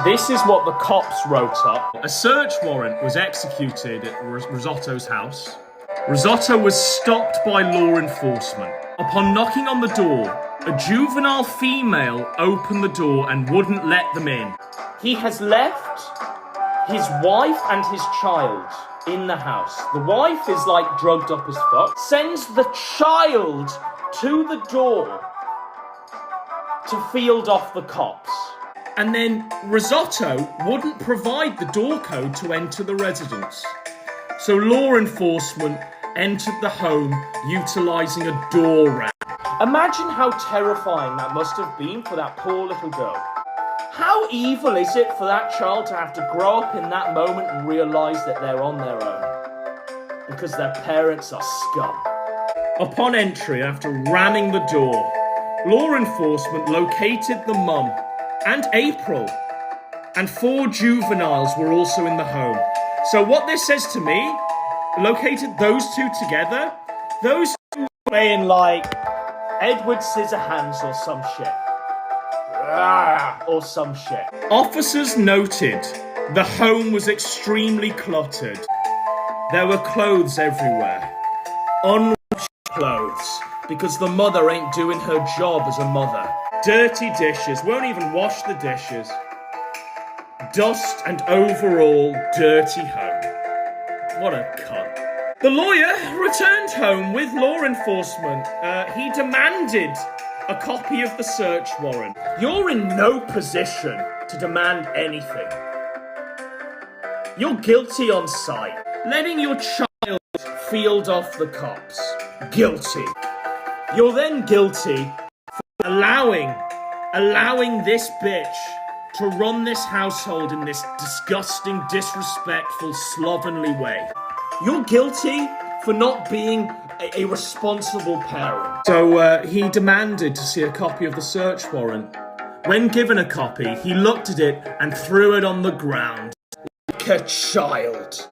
This is what the cops wrote up. A search warrant was executed at Risotto's house. Risotto was stopped by law enforcement. Upon knocking on the door, a juvenile female opened the door and wouldn't let them in. He has left his wife and his child in the house. The wife is like drugged up as fuck. Sends the child to the door to field off the cops. And then Risotto wouldn't provide the door code to enter the residence. So law enforcement entered the home utilising a door ram. Imagine how terrifying that must have been for that poor little girl. How evil is it for that child to have to grow up in that moment and realise that they're on their own? Because their parents are scum. Upon entry, after ramming the door, law enforcement located the mum and April, and 4 juveniles were also in the home. So what this says to me, located those 2 together, those 2 playing like Edward Scissorhands or some shit. Or some shit. Officers noted the home was extremely cluttered. There were clothes everywhere. Unwashed clothes, because the mother ain't doing her job as a mother. Dirty dishes, won't even wash the dishes. Dust and overall dirty home. What a cunt. The lawyer returned home with law enforcement. He demanded a copy of the search warrant. You're in no position to demand anything. You're guilty on sight. Letting your child field off the cops. Guilty. You're then guilty for allowing this bitch to run this household in this disgusting, disrespectful, slovenly way. You're guilty for not being a responsible parent. So he demanded to see a copy of the search warrant. When given a copy, he looked at it and threw it on the ground like a child.